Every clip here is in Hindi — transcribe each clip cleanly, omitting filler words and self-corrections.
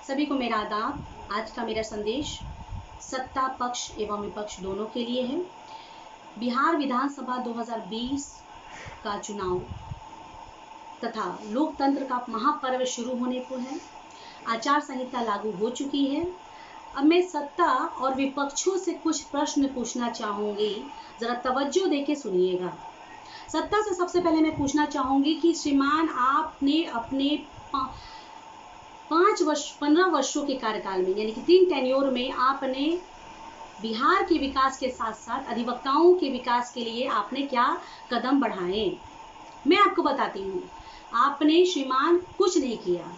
सभी को मेरा आदाब। आज का मेरा संदेश सत्ता पक्ष एवं विपक्ष दोनों के लिए है। बिहार विधानसभा 2020 का चुनाव तथा लोकतंत्र का महापर्व शुरू होने को है। आचार संहिता लागू हो चुकी है। अब मैं सत्ता और विपक्षों से कुछ प्रश्न पूछना चाहूंगी, जरा तवज्जो देके सुनिएगा। सत्ता से सबसे पहले मैं पूछना चाहूंगी कि श्रीमान, आपने अपने 15 वर्षों के कार्यकाल में, यानी कि 3 टेन्योर में, आपने बिहार के विकास के साथ साथ अधिवक्ताओं के विकास के लिए आपने क्या कदम बढ़ाए? मैं आपको बताती हूँ, आपने श्रीमान कुछ नहीं किया।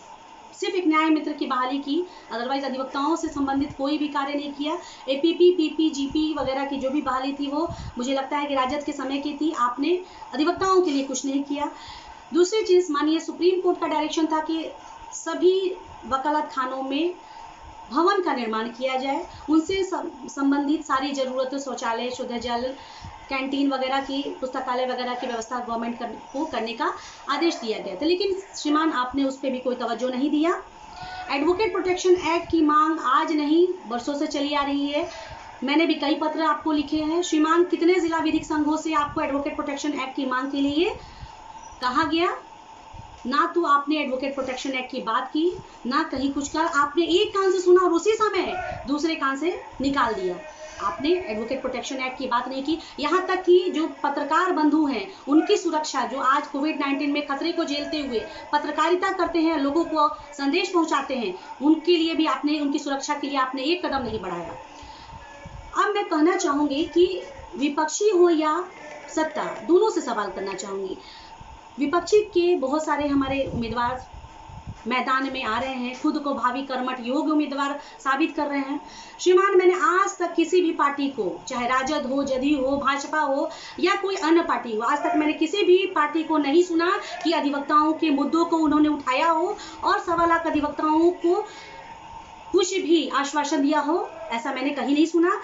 सिर्फ एक न्याय मित्र की बहाली की, अदरवाइज अधिवक्ताओं से संबंधित कोई भी कार्य नहीं किया। एपीपी, पीपी, जीपी वगैरह की जो भी बहाली थी वो मुझे लगता है कि राजद के समय की थी। आपने अधिवक्ताओं के लिए कुछ नहीं किया। दूसरी चीज, मानिए सुप्रीम कोर्ट का डायरेक्शन था कि सभी वकालत खानों में भवन का निर्माण किया जाए, उनसे संबंधित सारी जरूरतें, शौचालय, शुद्ध जल, कैंटीन वगैरह की, पुस्तकालय वगैरह की व्यवस्था गवर्नमेंट को करने का आदेश दिया गया था। लेकिन श्रीमान, आपने उस पर भी कोई तवज्जो नहीं दिया। एडवोकेट प्रोटेक्शन एक्ट की मांग आज नहीं, बरसों से चली आ रही है। मैंने भी कई पत्र आपको लिखे हैं। श्रीमान, कितने जिला विधिक संघों से आपको एडवोकेट प्रोटेक्शन एक्ट की मांग के लिए कहा गया? ना तो आपने एडवोकेट प्रोटेक्शन एक्ट की बात की, ना कहीं कुछ कर। आपने एक कान से सुना और उसी समय दूसरे कान से निकाल दिया। आपने एडवोकेट प्रोटेक्शन एक्ट की बात नहीं की। यहाँ तक कि जो पत्रकार बंधु हैं, उनकी सुरक्षा, जो आज कोविड-19 में खतरे को झेलते हुए पत्रकारिता करते हैं, लोगों को संदेश पहुंचाते हैं, उनके लिए भी आपने, उनकी सुरक्षा के लिए आपने एक कदम नहीं बढ़ाया। अब मैं कहना चाहूंगी कि विपक्षी हो या सत्ता, दोनों से सवाल करना चाहूंगी। विपक्षी के बहुत सारे हमारे उम्मीदवार मैदान में आ रहे हैं, खुद को भावी कर्मठ योग्य उम्मीदवार साबित कर रहे हैं। श्रीमान, मैंने आज तक किसी भी पार्टी को, चाहे राजद हो, जदयू हो, भाजपा हो या कोई अन्य पार्टी हो, आज तक मैंने किसी भी पार्टी को नहीं सुना कि अधिवक्ताओं के मुद्दों को उन्होंने उठाया हो और 1.25 लाख अधिवक्ताओं को कुछ भी आश्वासन दिया हो। ऐसा मैंने कहीं नहीं सुना।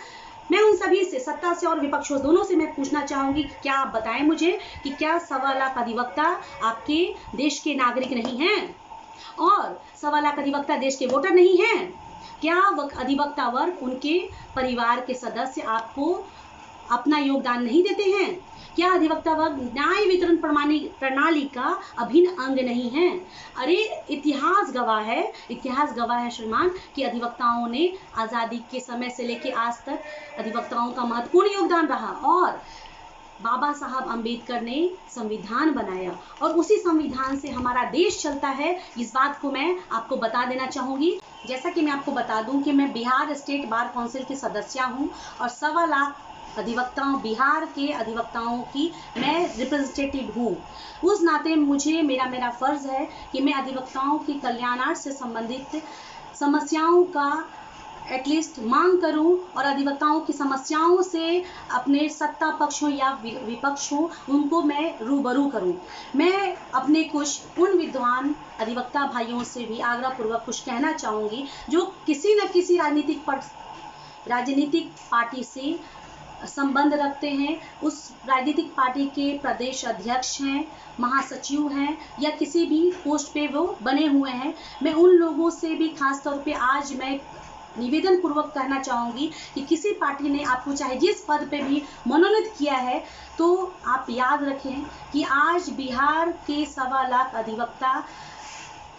मैं उन सभी से, सत्ता से और विपक्षों दोनों से मैं पूछना चाहूंगी, क्या आप बताएं मुझे कि क्या 1.25 लाख अधिवक्ता आपके देश के नागरिक नहीं हैं? और 1.25 लाख अधिवक्ता देश के वोटर नहीं हैं? क्या अधिवक्ता वर्ग, उनके परिवार के सदस्य आपको अपना योगदान नहीं देते हैं? क्या अधिवक्ता वर्ग न्याय वितरण प्रणाली का अभिन्न अंग नहीं है? अरे इतिहास गवाह है श्रीमान, कि अधिवक्ताओं ने आजादी के समय से लेकर आज तक अधिवक्ताओं का महत्वपूर्ण योगदान रहा। और बाबा साहब अंबेडकर ने संविधान बनाया और उसी संविधान से हमारा देश चलता है। इस बात को मैं आपको बता देना चाहूंगी। जैसा कि मैं आपको बता दूं कि मैं बिहार स्टेट बार काउंसिल की सदस्य हूं और 1.25 लाख अधिवक्ताओं, बिहार के अधिवक्ताओं की मैं रिप्रेजेंटेटिव हूँ। उस नाते मुझे, मेरा फर्ज है कि मैं अधिवक्ताओं की कल्याणार्थ से संबंधित समस्याओं का एटलीस्ट मांग करूं और अधिवक्ताओं की समस्याओं से अपने सत्ता पक्ष हो या विपक्ष हो, उनको मैं रूबरू करूं। मैं अपने कुछ उन विद्वान अधिवक्ता भाइयों से भी आग्रहपूर्वक कुछ कहना चाहूंगी, जो किसी न किसी राजनीतिक पार्टी से संबंध रखते हैं, उस राजनीतिक पार्टी के प्रदेश अध्यक्ष हैं, महासचिव हैं या किसी भी पोस्ट पे वो बने हुए हैं। मैं उन लोगों से भी खास तौर पे आज मैं निवेदन पूर्वक कहना चाहूंगी कि किसी पार्टी ने आपको चाहे जिस पद पे भी मनोनीत किया है, तो आप याद रखें कि आज बिहार के 1.25 लाख अधिवक्ता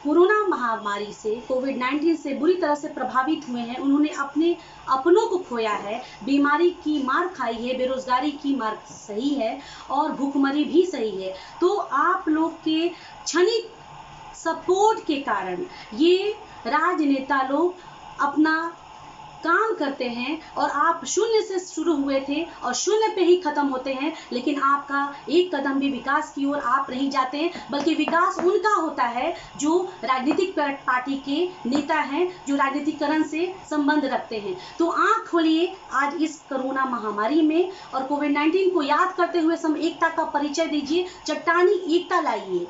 कोरोना महामारी से, कोविड-19 से बुरी तरह से प्रभावित हुए हैं। उन्होंने अपने अपनों को खोया है, बीमारी की मार खाई है, बेरोजगारी की मार सही है और भूखमरी भी सही है। तो आप लोग के क्षणिक सपोर्ट के कारण ये राजनेता लोग अपना काम करते हैं और आप शून्य से शुरू हुए थे और शून्य पे ही खत्म होते हैं। लेकिन आपका एक कदम भी विकास की ओर आप नहीं जाते हैं, बल्कि विकास उनका होता है जो राजनीतिक पार्टी के नेता हैं, जो राजनीतिकरण से संबंध रखते हैं। तो आंख खोलिए आज इस कोरोना महामारी में और कोविड-19 को याद करते हुए सम एकता का परिचय दीजिए, चट्टानी एकता लाइए।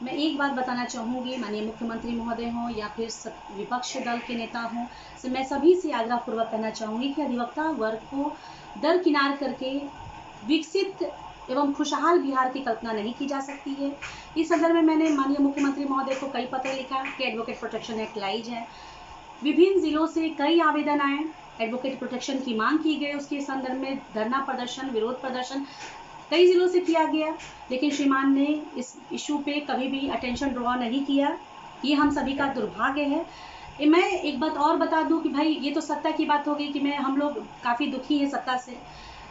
मैं एक बात बताना चाहूँगी, माननीय मुख्यमंत्री महोदय हों या फिर विपक्ष दल के नेता हों, तो मैं सभी से आग्रहपूर्वक कहना चाहूँगी कि अधिवक्ता वर्ग को दरकिनार करके विकसित एवं खुशहाल बिहार की कल्पना नहीं की जा सकती है। इस संदर्भ में मैंने माननीय मुख्यमंत्री महोदय को कई पत्र लिखा कि एडवोकेट प्रोटेक्शन एक्ट लाइज है। विभिन्न जिलों से कई आवेदन आए, एडवोकेट प्रोटेक्शन की मांग की गई, उसके संदर्भ में धरना प्रदर्शन, विरोध प्रदर्शन कई जिलों से किया गया, लेकिन श्रीमान ने इस इशू पे कभी भी अटेंशन ड्रॉ नहीं किया। ये हम सभी का दुर्भाग्य है। मैं एक बात और बता दूं कि भाई ये तो सत्ता की बात हो गई कि हम लोग काफ़ी दुखी हैं सत्ता से।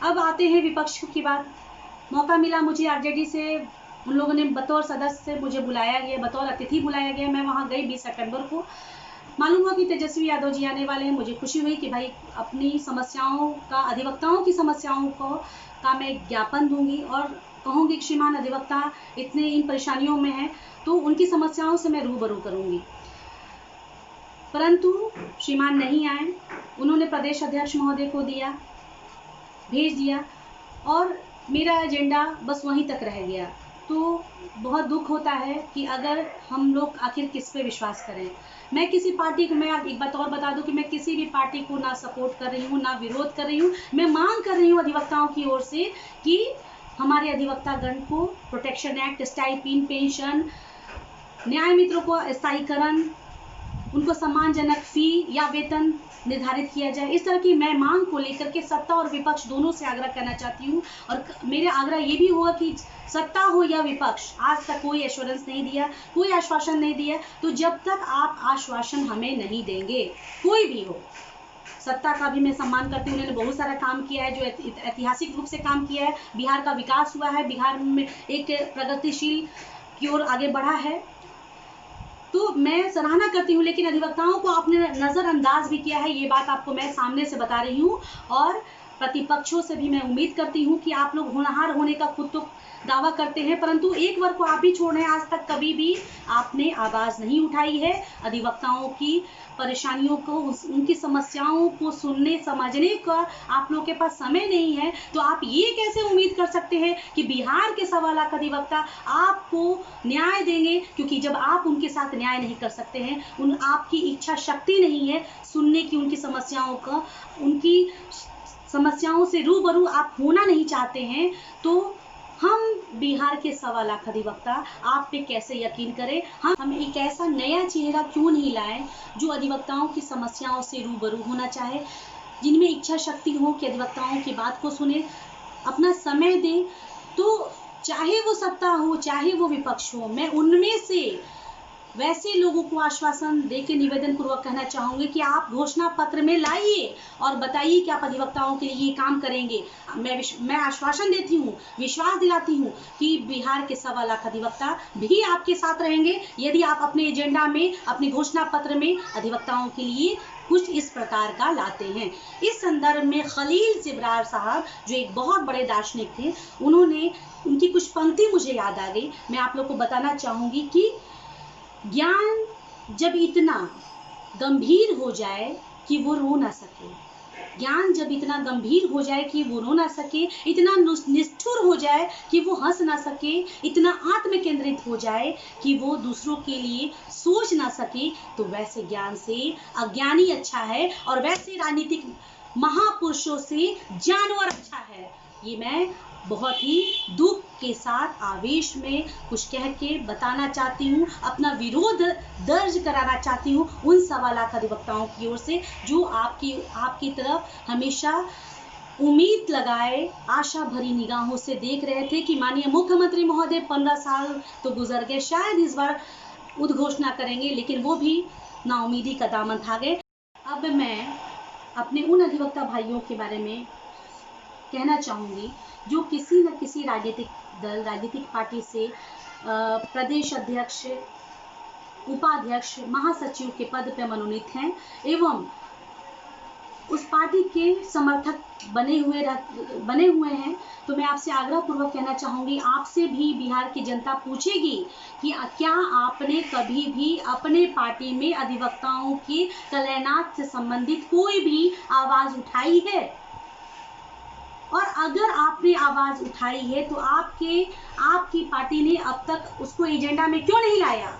अब आते हैं विपक्ष की बात। मौका मिला मुझे आरजेडी से, उन लोगों ने बतौर सदस्य मुझे बुलाया गया, बतौर अतिथि बुलाया गया। मैं वहाँ गई 20 सितंबर को। मालूम हुआ कि तेजस्वी यादव जी आने वाले हैं। मुझे खुशी हुई कि भाई अपनी समस्याओं का, अधिवक्ताओं की समस्याओं का मैं ज्ञापन दूंगी और कहूँगी कि श्रीमान अधिवक्ता इतने इन परेशानियों में हैं तो उनकी समस्याओं से मैं रूबरू करूँगी। परंतु श्रीमान नहीं आए। उन्होंने प्रदेश अध्यक्ष महोदय को भेज दिया और मेरा एजेंडा बस वहीं तक रह गया। तो बहुत दुख होता है कि अगर हम लोग आखिर किस पे विश्वास करें। मैं किसी पार्टी को, मैं एक बात और बता दूं कि मैं किसी भी पार्टी को ना सपोर्ट कर रही हूँ, ना विरोध कर रही हूँ। मैं मांग कर रही हूँ अधिवक्ताओं की ओर से कि हमारे अधिवक्तागण को प्रोटेक्शन एक्ट, स्टाइपेंड, पेंशन, न्याय मित्रों को स्थायीकरण, उनको सम्मानजनक फी या वेतन निर्धारित किया जाए। इस तरह की मैं मांग को लेकर के सत्ता और विपक्ष दोनों से आग्रह करना चाहती हूँ। और मेरा आग्रह ये भी होगा कि सत्ता हो या विपक्ष, आज तक कोई एश्योरेंस नहीं दिया, कोई आश्वासन नहीं दिया। तो जब तक आप आश्वासन हमें नहीं देंगे, कोई भी हो, सत्ता का भी मैं सम्मान करती हूँ। उन्होंने बहुत सारा काम किया है, जो ऐतिहासिक रूप से काम किया है। बिहार का विकास हुआ है, बिहार में एक प्रगतिशील की ओर आगे बढ़ा है, तो मैं सराहना करती हूँ। लेकिन अधिवक्ताओं को आपने नज़रअंदाज भी किया है, ये बात आपको मैं सामने से बता रही हूँ। और प्रतिपक्षों से भी मैं उम्मीद करती हूँ कि आप लोग होनहार होने का खुद तो दावा करते हैं, परंतु एक वर्ग को आप भी छोड़ रहे हैं। आज तक कभी भी आपने आवाज़ नहीं उठाई है अधिवक्ताओं की परेशानियों को, उनकी समस्याओं को सुनने समझने का आप लोग के पास समय नहीं है। तो आप ये कैसे उम्मीद कर सकते हैं कि बिहार के 1.25 लाख अधिवक्ता आपको न्याय देंगे? क्योंकि जब आप उनके साथ न्याय नहीं कर सकते हैं, आपकी इच्छा शक्ति नहीं है सुनने की, उनकी समस्याओं का, उनकी समस्याओं से रूबरू आप होना नहीं चाहते हैं, तो हम बिहार के 1.25 लाख अधिवक्ता आप पे कैसे यकीन करें? हम एक ऐसा नया चेहरा क्यों नहीं लाएं जो अधिवक्ताओं की समस्याओं से रूबरू होना चाहे, जिनमें इच्छा शक्ति हो कि अधिवक्ताओं की बात को सुने, अपना समय दें। तो चाहे वो सत्ता हो, चाहे वो विपक्ष हो, मैं उनमें से वैसे लोगों को आश्वासन देके निवेदन पूर्वक कहना चाहूँगी कि आप घोषणा पत्र में लाइए और बताइए कि आप अधिवक्ताओं के लिए ये काम करेंगे। मैं आश्वासन देती हूँ, विश्वास दिलाती हूँ कि बिहार के 1.25 लाख अधिवक्ता भी आपके साथ रहेंगे यदि आप अपने एजेंडा में, अपने घोषणा पत्र में अधिवक्ताओं के लिए कुछ इस प्रकार का लाते हैं। इस संदर्भ में खलील जिब्रार साहब, जो एक बहुत बड़े दार्शनिक थे, उनकी कुछ पंक्ति मुझे याद आ गई। मैं आप लोग को बताना चाहूँगी कि ज्ञान जब इतना गंभीर हो जाए कि वो रो ना सके, ज्ञान जब इतना गंभीर हो जाए कि वो रो ना सके, इतना निष्ठुर हो जाए कि वो हंस ना सके, इतना आत्म केंद्रित हो जाए कि वो दूसरों के लिए सोच ना सके, तो वैसे ज्ञान से अज्ञानी अच्छा है और वैसे राजनीतिक महापुरुषों से जानवर अच्छा है। ये मैं बहुत ही दुख के साथ, आवेश में कुछ कह के बताना चाहती हूँ, अपना विरोध दर्ज कराना चाहती हूँ उन 1.25 लाख अधिवक्ताओं की ओर से जो आपकी तरफ हमेशा उम्मीद लगाए, आशा भरी निगाहों से देख रहे थे कि माननीय मुख्यमंत्री महोदय 15 साल तो गुजर गए, शायद इस बार उद्घोषणा करेंगे, लेकिन वो भी नाउमीदी का दामन था गए। अब मैं अपने उन अधिवक्ता भाइयों के बारे में कहना चाहूँगी जो किसी न किसी राजनीतिक दल, राजनीतिक पार्टी से प्रदेश अध्यक्ष, उपाध्यक्ष, महासचिव के पद पर मनोनीत हैं एवं उस पार्टी के समर्थक बने हुए हैं। तो मैं आपसे आग्रह पूर्वक कहना चाहूँगी, आपसे भी बिहार की जनता पूछेगी कि क्या आपने कभी भी अपने पार्टी में अधिवक्ताओं के कल्याणार्थ से संबंधित कोई भी आवाज़ उठाई है? और अगर आपने आवाज़ उठाई है तो आपकी पार्टी ने अब तक उसको एजेंडा में क्यों नहीं लाया?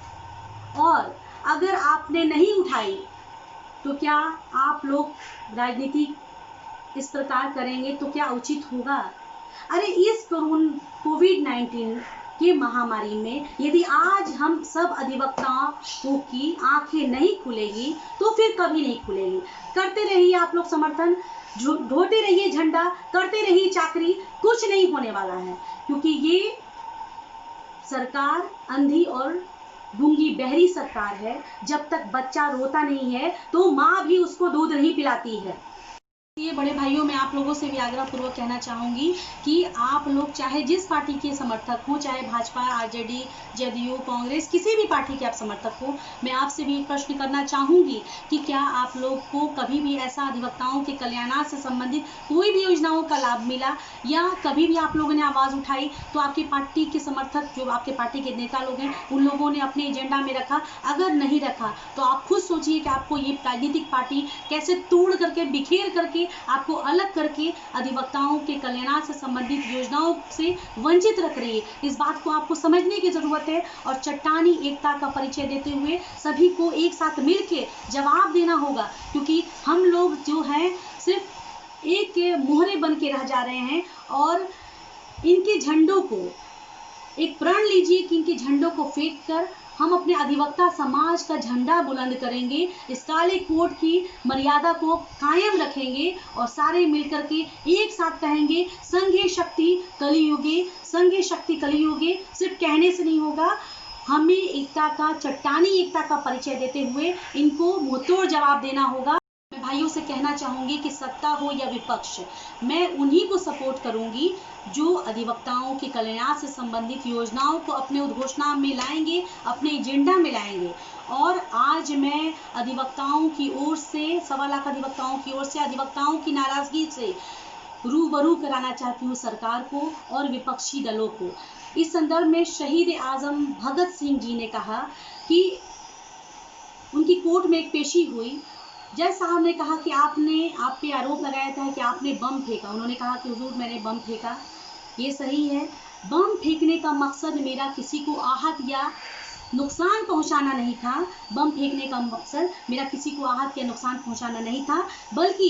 और अगर आपने नहीं उठाई तो क्या आप लोग राजनीति इस प्रकार करेंगे तो क्या उचित होगा? अरे इस कोविड-19 के महामारी में यदि आज हम सब अधिवक्ताओं की आंखें नहीं खुलेगी तो फिर कभी नहीं खुलेगी। करते रहिए आप लोग समर्थन, ढोते रहिए झंडा, करते रहिए चाकरी, कुछ नहीं होने वाला है, क्योंकि ये सरकार अंधी और गूंगी बहरी सरकार है। जब तक बच्चा रोता नहीं है तो माँ भी उसको दूध नहीं पिलाती है। ये बड़े भाइयों, मैं आप लोगों से भी आग्रह पूर्वक कहना चाहूँगी कि आप लोग चाहे जिस पार्टी के समर्थक हो, चाहे भाजपा, आरजेडी, जदयू, कांग्रेस, किसी भी पार्टी के आप समर्थक हो, मैं आपसे भी प्रश्न करना चाहूँगी कि क्या आप लोग को कभी भी ऐसा अधिवक्ताओं के कल्याण से संबंधित कोई भी योजनाओं का लाभ मिला, या कभी भी आप लोगों ने आवाज़ उठाई तो आपकी पार्टी के समर्थक, जो आपके पार्टी के नेता लोग हैं, उन लोगों ने अपने एजेंडा में रखा? अगर नहीं रखा तो आप खुद सोचिए कि आपको ये राजनीतिक पार्टी कैसे तोड़ करके, बिखेर करके, आपको अलग करके अधिवक्ताओं के कल्याण से संबंधित योजनाओं से वंचित रख रही है। इस बात को आपको समझने की जरूरत है और चट्टानी एकता का परिचय देते हुए सभी को एक साथ मिलकर जवाब देना होगा, क्योंकि हम लोग जो हैं सिर्फ एक के मोहरे बन के रह जा रहे हैं। और इनके झंडों को, एक प्रण लीजिए कि इनके झंडों को फेंक कर हम अपने अधिवक्ता समाज का झंडा बुलंद करेंगे, इस काले कोट की मर्यादा को कायम रखेंगे और सारे मिलकर के एक साथ कहेंगे संघे शक्ति कलियुगे, संघे शक्ति कलियुगे। सिर्फ कहने से नहीं होगा, हमें एकता का, चट्टानी एकता का परिचय देते हुए इनको मुंहतोड़ जवाब देना होगा। मैं भाइयों से कहना चाहूँगी कि सत्ता हो या विपक्ष, मैं उन्हीं को सपोर्ट करूँगी जो अधिवक्ताओं के कल्याण से संबंधित योजनाओं को अपने उद्घोषणा में लाएंगे, अपने एजेंडा में लाएंगे। और आज मैं अधिवक्ताओं की ओर से, 1.25 लाख अधिवक्ताओं की ओर से, अधिवक्ताओं की नाराजगी से रूबरू कराना चाहती हूँ सरकार को और विपक्षी दलों को। इस संदर्भ में शहीद आजम भगत सिंह जी ने कहा कि उनकी कोर्ट में एक पेशी हुई। जज साहब ने कहा कि आपने, आप पे आरोप लगाया था कि आपने बम फेंका। उन्होंने कहा कि हुजूर मैंने बम फेंका, ये सही है। बम फेंकने का मकसद मेरा किसी को आहत या नुकसान पहुंचाना नहीं था। बम फेंकने का मकसद मेरा किसी को आहत या नुकसान पहुंचाना नहीं था, बल्कि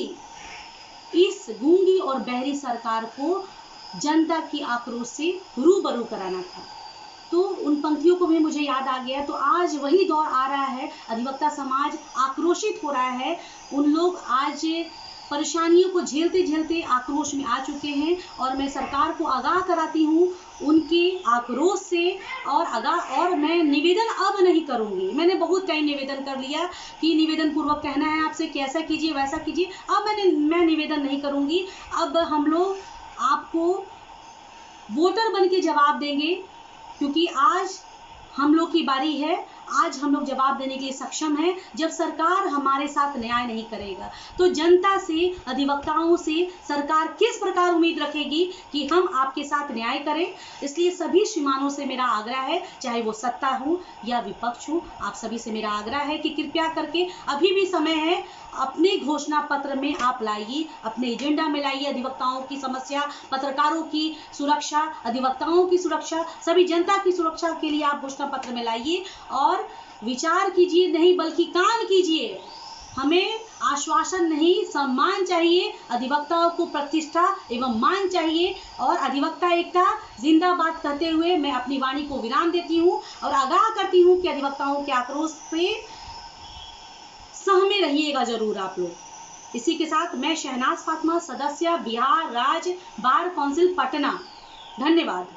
इस गूंगी और बहरी सरकार को जनता की आक्रोश से रूबरू कराना था। तो उन पंक्तियों को भी मुझे याद आ गया। तो आज वही दौर आ रहा है, अधिवक्ता समाज आक्रोशित हो रहा है। उन लोग आज परेशानियों को झेलते झेलते आक्रोश में आ चुके हैं और मैं सरकार को आगाह कराती हूँ उनके आक्रोश से। और मैं निवेदन अब नहीं करूँगी। मैंने बहुत टाइम निवेदन कर लिया कि निवेदन पूर्वक कहना है आपसे कि ऐसा कीजिए, वैसा कीजिए। अब मैं निवेदन नहीं करूँगी। अब हम लोग आपको वोटर बन के जवाब देंगे, क्योंकि आज हम लोग की बारी है। आज हम लोग जवाब देने के लिए सक्षम हैं। जब सरकार हमारे साथ न्याय नहीं करेगा तो जनता से, अधिवक्ताओं से सरकार किस प्रकार उम्मीद रखेगी कि हम आपके साथ न्याय करें। इसलिए सभी श्रीमानों से मेरा आग्रह है, चाहे वो सत्ता हो या विपक्ष हो, आप सभी से मेरा आग्रह है कि कृपया करके अभी भी समय है, अपने घोषणा पत्र में आप लाइए, अपने एजेंडा में लाइए अधिवक्ताओं की समस्या, पत्रकारों की सुरक्षा, अधिवक्ताओं की सुरक्षा, सभी जनता की सुरक्षा के लिए आप घोषणा पत्र में लाइए और विचार कीजिए नहीं बल्कि काम कीजिए। हमें आश्वासन नहीं, सम्मान चाहिए। अधिवक्ताओं को प्रतिष्ठा एवं मान चाहिए। और अधिवक्ता एकता जिंदाबाद कहते हुए मैं अपनी वाणी को विराम देती हूँ और आगाह करती हूँ कि अधिवक्ताओं के आक्रोश से सहमे रहिएगा जरूर आप लोग। इसी के साथ मैं शहनाज फातिमा, सदस्य बिहार राज्य बार काउंसिल पटना। धन्यवाद।